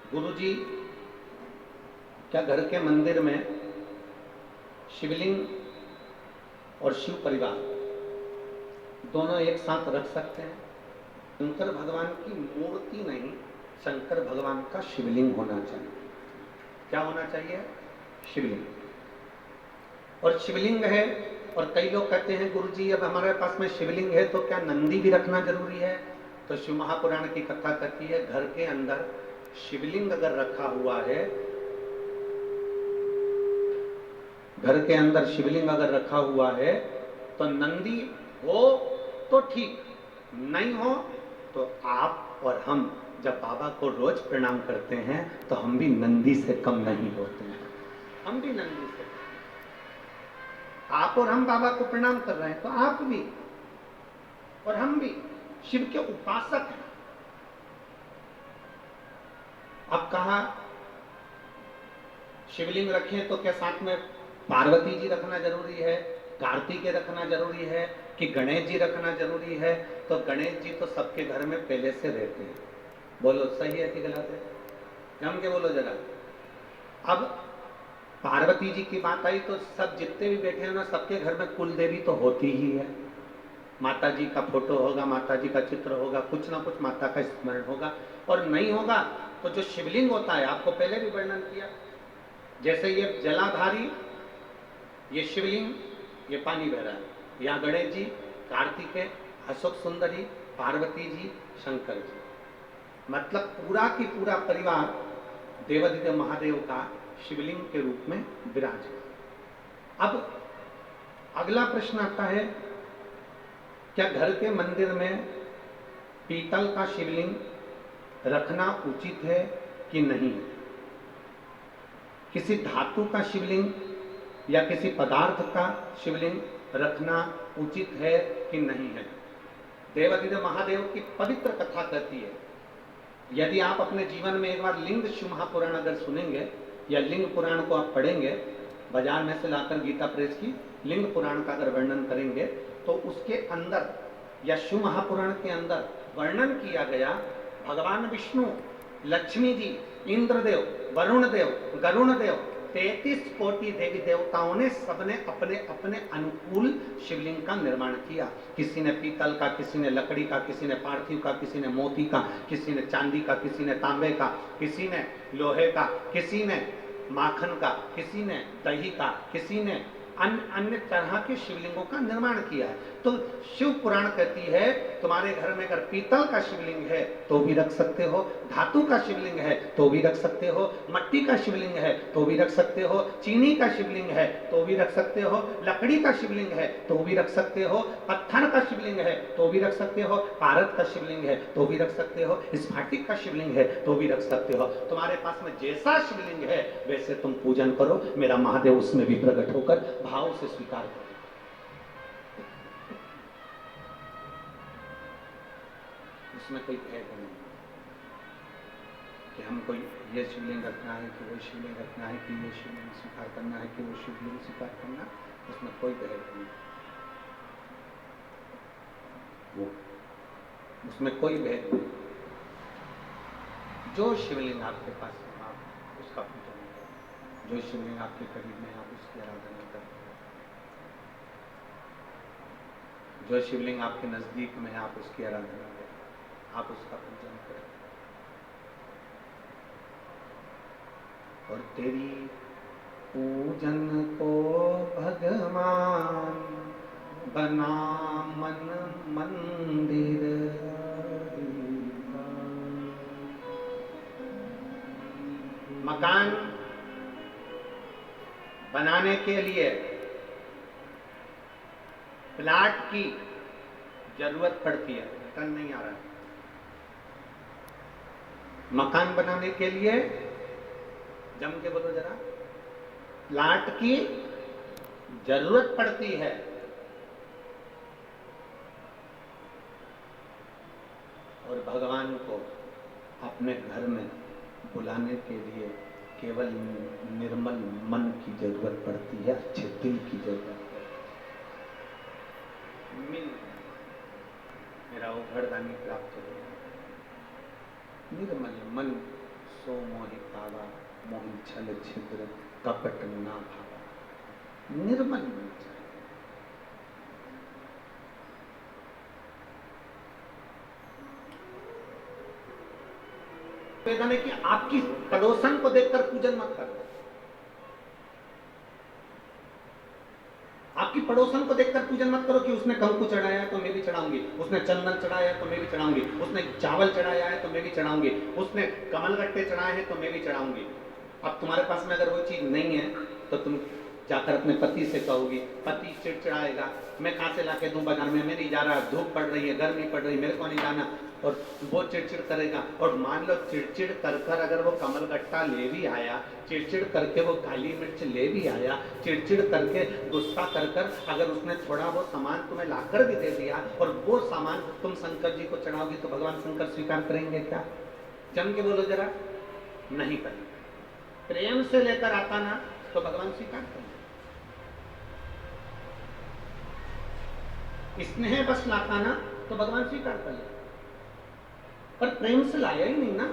गुरुजी, क्या घर के मंदिर में शिवलिंग और शिव परिवार दोनों एक साथ रख सकते हैं? शंकर भगवान की मूर्ति नहीं, शंकर भगवान का शिवलिंग होना चाहिए। क्या होना चाहिए? शिवलिंग। और शिवलिंग है, और कई लोग कहते हैं गुरुजी अब हमारे पास में शिवलिंग है तो क्या नंदी भी रखना जरूरी है? तो शिव महापुराण की कथा कहती है घर के अंदर शिवलिंग अगर रखा हुआ है, घर के अंदर शिवलिंग अगर रखा हुआ है तो नंदी हो तो ठीक, नहीं हो तो आप और हम जब बाबा को रोज प्रणाम करते हैं तो हम भी नंदी से कम नहीं होते हैं। हम भी नंदी से, आप और हम बाबा को प्रणाम कर रहे हैं तो आप भी और हम भी शिव के उपासक हैं। अब कहा शिवलिंग रखें तो क्या साथ में पार्वती जी रखना जरूरी है, कार्तिकेय रखना जरूरी है, कि गणेश जी रखना जरूरी है? तो गणेश जी तो सबके घर में पहले से रहते हैं। बोलो सही है कि गलत है? जम के बोलो जरा। अब पार्वती जी की बात आई तो सब जितने भी बैठे हैं ना, सबके घर में कुल देवी तो होती ही है। माता जी का फोटो होगा, माता जी का चित्र होगा, कुछ ना कुछ माता का स्मरण होगा। और नहीं होगा तो जो शिवलिंग होता है, आपको पहले भी वर्णन किया, जैसे ये जलाधारी, ये शिवलिंग, ये पानी बह रहा है, यहाँ गणेश जी, कार्तिकेय, अशोक सुंदरी, पार्वती जी, शंकर जी, मतलब पूरा की पूरा परिवार देवादिदेव महादेव का शिवलिंग के रूप में विराजे। अब अगला प्रश्न आता है, क्या घर के मंदिर में पीतल का शिवलिंग रखना उचित है कि नहीं? किसी धातु का शिवलिंग या किसी पदार्थ का शिवलिंग रखना उचित है कि नहीं है? देवादिदेव महादेव की पवित्र कथा कहती है, यदि आप अपने जीवन में एक बार लिंग शिव महापुराण अगर सुनेंगे या लिंग पुराण को आप पढ़ेंगे, बाजार में से लाकर गीता प्रेस की लिंग पुराण का अगर वर्णन करेंगे तो उसके अंदर या शिव महापुराण के अंदर वर्णन किया गया, भगवान विष्णु, लक्ष्मी जी, इंद्रदेव, वरुण देव, गरुण देव, 33 कोटि देवी देवताओं ने सबने अपने अपने अनुकूल शिवलिंग का निर्माण किया। किसी ने पीतल का, किसी ने लकड़ी का, किसी ने पार्थिव का, किसी ने मोती का, किसी ने चांदी का, किसी ने तांबे का, किसी ने लोहे का, किसी ने माखन का, किसी ने दही का, किसी ने अन्य अन्य तरह के शिवलिंगों का निर्माण किया है। तो शिव पुराण कहती है तुम्हारे घर में अगर पीतल का शिवलिंग है तो भी रख सकते हो, धातु का शिवलिंग है तो भी रख सकते हो, मट्टी का शिवलिंग है तो भी रख सकते हो, चीनी का शिवलिंग है तो भी रख सकते हो, लकड़ी का शिवलिंग है तो भी रख सकते हो, पत्थर का शिवलिंग है तो भी रख सकते हो, पारद का शिवलिंग है तो भी रख सकते हो, स्फटिक का शिवलिंग है तो भी रख सकते हो। तुम्हारे पास में जैसा शिवलिंग है वैसे तुम पूजन करो, मेरा महादेव उसमें भी प्रकट होकर भाव से स्वीकार करो। उसमें कोई भेद नहीं कि हमको ये शिवलिंग रखना है कि वो शिवलिंग रखना है, कि ये शिवलिंग स्वीकार करना है कि वो शिवलिंग स्वीकार करना, उसमें कोई भेद नहीं, वो उसमें कोई भेद नहीं। जो शिवलिंग आपके पास है आप उसका पूजन करें, जो शिवलिंग आपके करीब में आप उसकी आराधना करें, जो शिवलिंग आपके नजदीक में है आप उसकी आराधना करें, आप उसका पूजन करें। और तेरी पूजन को भगवान बना मन मंदिर, मकान बनाने के लिए प्लाट की जरूरत पड़ती है, टन नहीं आ रहा है। मकान बनाने के लिए, जम के बोलो जरा, प्लाट की जरूरत पड़ती है। और भगवान को अपने घर में बुलाने के लिए केवल निर्मल मन की जरूरत पड़ती है, अच्छे दिल की जरूरत पड़ती है। मेरा वो घरदानी प्राप्त हो, निर्मल मन, सो मोहि पावा, मोहि छल छिद्र कपट ना भावा। निर्मल मन चाहिए। निवेदन है कि आपकी पड़ोसन को देखकर पूजन मत करो। आपकी पड़ोसन को देखकर पूजन मत करो कि उसने कंकु चढ़ाया है तो मैं भी चढ़ाऊंगी, उसने चंदन चढ़ाया है तो मैं भी चढ़ाऊंगी, उसने चावल चढ़ाया है तो मैं भी चढ़ाऊंगी, उसने कमलगट्टे चढ़ाए हैं तो मैं भी चढ़ाऊंगी। अब तुम्हारे पास में अगर वो चीज नहीं है तो तुम जाकर अपने पति से कहोगी, पति चिड़चिड़ाएगा, मैं कहां से लाके दूं बाजार में, मैं नहीं जा रहा, धूप पड़ रही है, गर्मी पड़ रही है, मेरे को नहीं जाना, और वो चिड़चिड़ करेगा। और मान लो चिड़चिड़ कर कर अगर वो कमलगट्टा ले भी आया, चिड़चिड़ करके वो काली मिर्च ले भी आया, चिड़चिड़ करके गुस्सा कर कर अगर उसने थोड़ा वो सामान तुम्हें लाकर भी दे दिया और वो सामान तुम शंकर जी को चढ़ाओगी तो भगवान शंकर स्वीकार करेंगे क्या? जम के बोलो जरा, नहीं करेंगे। प्रेम से लेकर आता ना तो भगवान स्वीकार करेंगे। स्नेह बस लाता ना तो भगवान स्वीकार कर ले, पर प्रेम से लाया ही नहीं ना,